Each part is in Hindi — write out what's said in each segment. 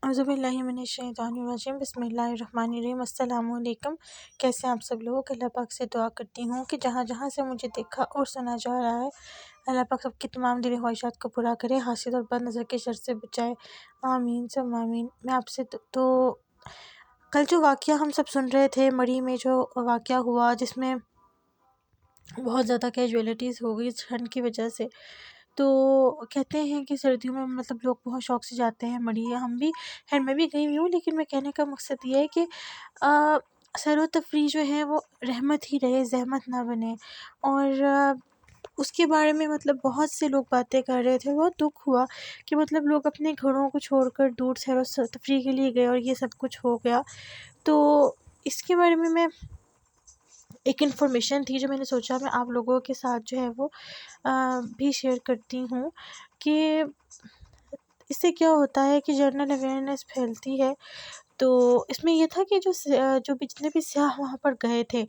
औज़ुबिल्लाहिमिनश्शैतानिर्रजीम बिस्मिल्लाहिर्रहमानिर्रहीम अस्सलामुअलैकुम। कैसे आप सब लोग। अल्लाह पाक से दुआ करती हूँ कि जहाँ जहाँ से मुझे देखा और सुना जा रहा है, अल्लाह पाक सबकी तमाम दिली ख्वाहिशात को पूरा करे, हासिद और बद नज़र के शर से बचाए। आमीन सब आमीन। मैं आपसे तो कल जो वाक़या हम सब सुन रहे थे, मरी में जो वाक़या हुआ जिसमें बहुत ज़्यादा कैजुअलिटीज़ हो गई ठंड की वजह से, तो कहते हैं कि सर्दियों में मतलब लोग बहुत शौक़ से जाते हैं मड़ी। हम भी, खैर मैं भी गई हुई हूँ, लेकिन मैं कहने का मकसद ये है कि सैर तफरीह जो है वो रहमत ही रहे, ज़हमत ना बने। और उसके बारे में मतलब बहुत से लोग बातें कर रहे थे। बहुत दुख हुआ कि मतलब लोग अपने घरों को छोड़कर दूर सैर तफरीह के लिए गए और ये सब कुछ हो गया। तो इसके बारे में मैं एक इन्फॉर्मेशन थी जो मैंने सोचा मैं आप लोगों के साथ जो है वो भी शेयर करती हूँ कि इससे क्या होता है कि जनरल अवेयरनेस फैलती है। तो इसमें ये था कि जो भी जितने भी सियाह वहाँ पर गए थे,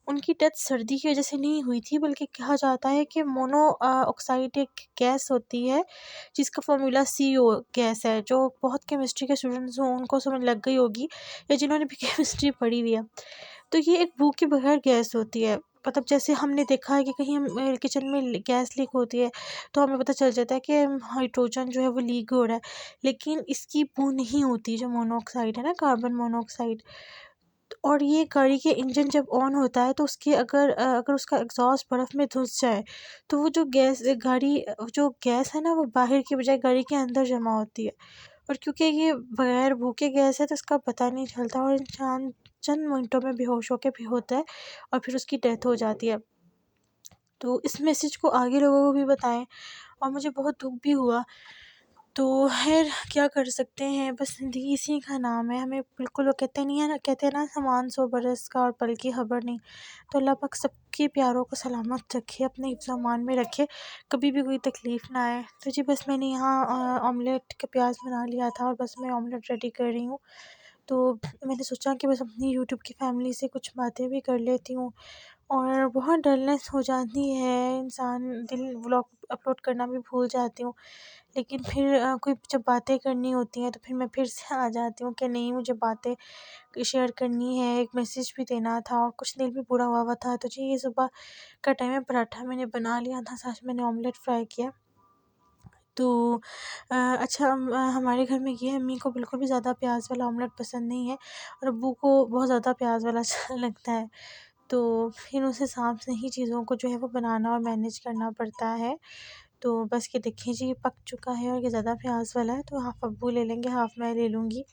उनकी डेथ सर्दी की वजह से नहीं हुई थी, बल्कि कहा जाता है कि मोनो ऑक्साइड एक गैस होती है जिसका फार्मूला CO गैस है। जो बहुत केमिस्ट्री के स्टूडेंट्स हों उनको समझ लग गई होगी, या जिन्होंने भी केमिस्ट्री पढ़ी हुई है। तो ये एक भूख के बगैर गैस होती है। मतलब जैसे हमने देखा है कि कहीं हम किचन में गैस लीक होती है तो हमें पता चल जाता है कि हाइड्रोजन जो है वो लीक हो रहा है, लेकिन इसकी बू नहीं होती जो मोनोऑक्साइड है ना, कार्बन मोनोऑक्साइड। और ये गाड़ी के इंजन जब ऑन होता है तो उसके अगर उसका एग्जॉस्ट बर्फ़ में घुस जाए तो वो जो गैस है ना, वो बाहर की बजाय गाड़ी के अंदर जमा होती है। और क्योंकि ये बगैर भूखे गैस है तो इसका पता नहीं चलता और इंसान चंद मिनटों में बेहोश होकर भी होता है और फिर उसकी डेथ हो जाती है। तो इस मैसेज को आगे लोगों को भी बताएं, और मुझे बहुत दुख भी हुआ। तो खैर क्या कर सकते हैं, बस ज़िंदगी इसी का नाम है। हमें बिल्कुल, वो कहते हैं ना सामान 100 बरस का और पल की खबर नहीं। तो अल्लाह पाक सबके प्यारों को सलामत रखे, अपने हिफ्ज़-ओ-अमान में रखे, कभी भी कोई तकलीफ़ ना आए। तो जी बस मैंने यहाँ ऑमलेट का प्याज़ बना लिया था और बस मैं ऑमलेट रेडी कर रही हूँ। तो मैंने सोचा कि बस अपनी यूट्यूब की फैमिली से कुछ बातें भी कर लेती हूँ। और बहुत डलनेस हो जाती है, इंसान व्लॉग अपलोड करना भी भूल जाती हूँ। लेकिन फिर कोई जब बातें करनी होती हैं तो फिर मैं फिर से आ जाती हूँ कि नहीं, मुझे बातें शेयर करनी है, एक मैसेज भी देना था और कुछ दिल भी बुरा हुआ था। तो जी ये सुबह का टाइम है, पराठा मैंने बना लिया था, साथ में मैंने ऑमलेट फ्राई किया। तो अच्छा, हमारे घर में ये है, अम्मी को बिल्कुल भी ज़्यादा प्याज़ वाला ऑमलेट पसंद नहीं है और अब्बू को बहुत ज़्यादा प्याज़ वाला अच्छा लगता है। तो फिर उस हिसाब से ही चीज़ों को जो है वो बनाना और मैनेज करना पड़ता है। तो बस ये देखिए जी, ये पक चुका है और ये ज़्यादा प्याज़ वाला है तो हाफ़ अब्बू ले लेंगे, हाफ़ मैं ले लूँगी।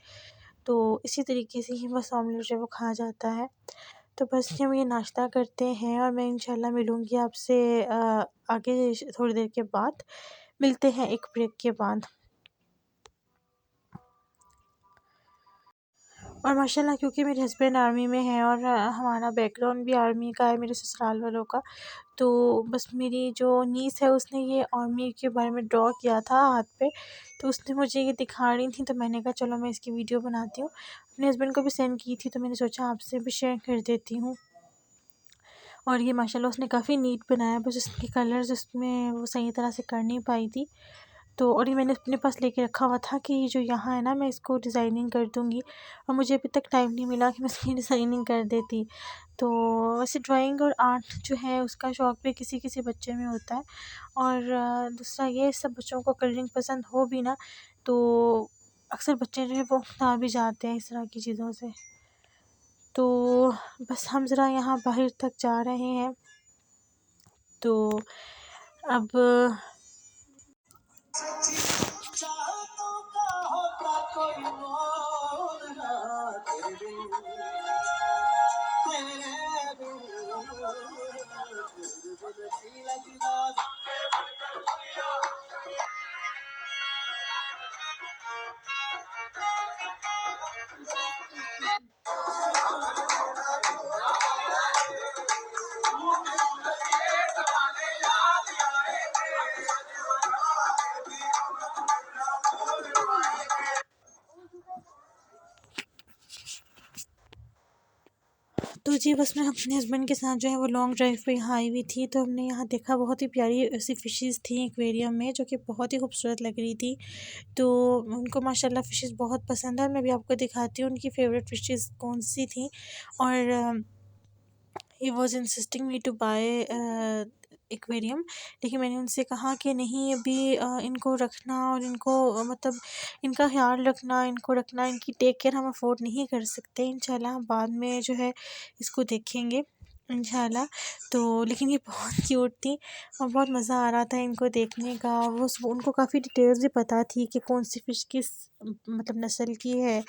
तो इसी तरीके से ही बस ऑमलेट जो है वो खा जाता है। तो बस हम ये नाश्ता करते हैं और मैं इंशाल्लाह मिलूँगी आपसे आगे थोड़ी देर के बाद। मिलते हैं एक ब्रेक के बाद। और माशाल्लाह क्योंकि मेरे हस्बैंड आर्मी में हैं और हमारा बैकग्राउंड भी आर्मी का है, मेरे ससुराल वालों का। तो बस मेरी जो नीस है उसने ये आर्मी के बारे में ड्रॉ किया था हाथ पे, तो उसने मुझे ये दिखा रही थी, तो मैंने कहा चलो मैं इसकी वीडियो बनाती हूँ। अपने हस्बैंड को भी सेंड की थी तो मैंने सोचा आपसे भी शेयर कर देती हूँ। और ये माशाल्लाह उसने काफ़ी नीट बनाया, बस उसके कलर्स उसमें वो सही तरह से कर नहीं पाई थी। तो और ये मैंने अपने पास लेके रखा हुआ था कि ये जो यहाँ है ना, मैं इसको डिज़ाइनिंग कर दूँगी, और मुझे अभी तक टाइम नहीं मिला कि मैं इसकी डिज़ाइनिंग कर देती। तो वैसे ड्राइंग और आर्ट जो है उसका शौक़ भी किसी किसी बच्चे में होता है। और दूसरा ये, सब बच्चों को कलरिंग पसंद हो भी ना, तो अक्सर बच्चे जो है वो अपना भी जाते हैं इस तरह की चीज़ों से। तो बस हम ज़रा यहाँ बाहर तक जा रहे हैं, तो अब तो जी बस मैं अपने हस्बैंड के साथ जो है वो लॉन्ग ड्राइव पे यहाँ आई हुई थी, तो हमने यहाँ देखा बहुत ही प्यारी ऐसी फ़िशेज़ थी एक्वेरियम में, जो कि बहुत ही खूबसूरत लग रही थी। तो उनको माशाल्लाह फ़िशेज़ बहुत पसंद है, और मैं भी आपको दिखाती हूँ उनकी फ़ेवरेट फ़िशेज़ कौन-सी थी। और he was insisting me to buy aquarium, लेकिन मैंने उनसे कहा कि नहीं अभी इनको रखना, और इनको मतलब इनका ख़्याल रखना, इनको रखना, इनकी टेक केयर हम अफ़ोर्ड नहीं कर सकते। इंशाल्लाह हम बाद में जो है इसको देखेंगे इंशाल्लाह। तो लेकिन ये बहुत क्यूट थी, और बहुत मज़ा आ रहा था इनको देखने का। उनको काफ़ी डिटेल्स भी पता थी कि कौन सी फ़िश किस मतलब नस्ल की है,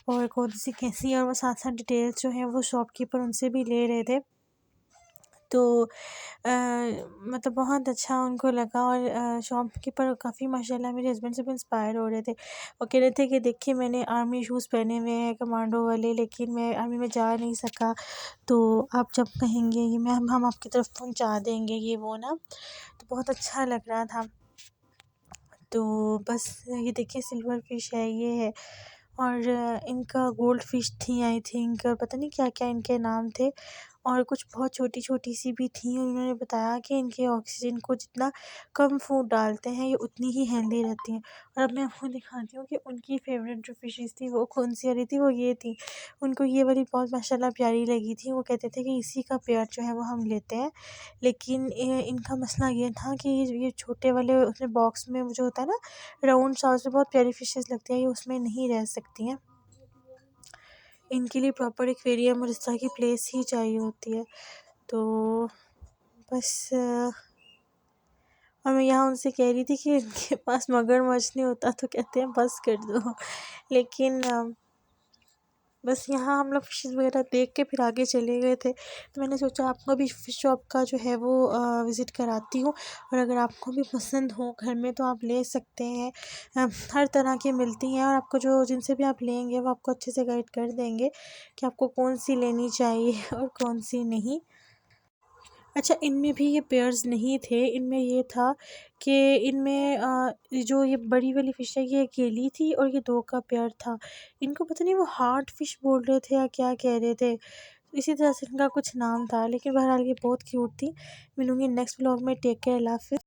और कौन सी कैसी है, और वो साथ-साथ डिटेल्स जो हैं वो शॉपकीपर उनसे भी ले रहे थे। तो मतलब बहुत अच्छा उनको लगा, और शॉपकीपर काफ़ी माशाल्लाह मेरे हस्बैंड से भी इंस्पायर हो रहे थे। वो कह रहे थे कि देखिए मैंने आर्मी शूज़ पहने हुए हैं कमांडो वाले, लेकिन मैं आर्मी में जा नहीं सका, तो आप जब कहेंगे ये मैं हम आपकी तरफ पहुँचा देंगे ये वो ना। तो बहुत अच्छा लग रहा था। तो बस ये देखिए सिल्वर फिश है, ये है। और इनका गोल्ड फिश थी आई थिंक, और पता नहीं क्या-क्या इनके नाम थे, और कुछ बहुत छोटी-छोटी सी भी थी। उन्होंने बताया कि इनके ऑक्सीजन को जितना कम फूड डालते हैं, ये उतनी ही हेल्दी रहती हैं। और अब मैं आपको दिखाती हूँ कि उनकी फ़ेवरेट जो फ़िशेज़ थी वो कौन-सी वाली थी, वो ये थी। उनको ये वाली बहुत माशाल्लाह प्यारी लगी थी। वो कहते थे कि इसी का पेयर जो है वो हम लेते हैं। लेकिन इनका मसला ये था कि ये छोटे वाले उसमें बॉक्स में वो जो होता है ना राउंड सा, उसमें बहुत प्यारी फ़िशेज़ लगती हैं, ये उसमें नहीं रह सकती हैं। इनके लिए प्रॉपर एक्वेरियम और इस तरह की प्लेस ही चाहिए होती है। तो बस और मैं यहाँ उनसे कह रही थी कि इनके पास मगरमच्छ नहीं होता, तो कहते हैं बस कर दो। लेकिन बस यहाँ हम लोग फ़िशेज़ वगैरह देख के फिर आगे चले गए थे। तो मैंने सोचा आपको भी फ़िश शॉप का जो है वो विज़िट कराती हूँ, और अगर आपको भी पसंद हो घर में तो आप ले सकते हैं। हर तरह की मिलती हैं, और आपको जो जिनसे भी आप लेंगे वो आपको अच्छे से गाइड कर देंगे कि आपको कौन-सी लेनी चाहिए और कौन-सी नहीं। अच्छा, इनमें भी ये पेयर्स नहीं थे, इनमें ये था कि इनमें जो ये बड़ी वाली फ़िश है ये अकेली थी, और ये 2 का पेयर था। इनको पता नहीं वो हार्ट फ़िश बोल रहे थे या क्या कह रहे थे, इसी तरह से इनका कुछ नाम था, लेकिन बहरहाल ये बहुत क्यूट थी। मिलूँगी नेक्स्ट व्लॉग में, टेक केयर, अल्लाह हाफ़िज़।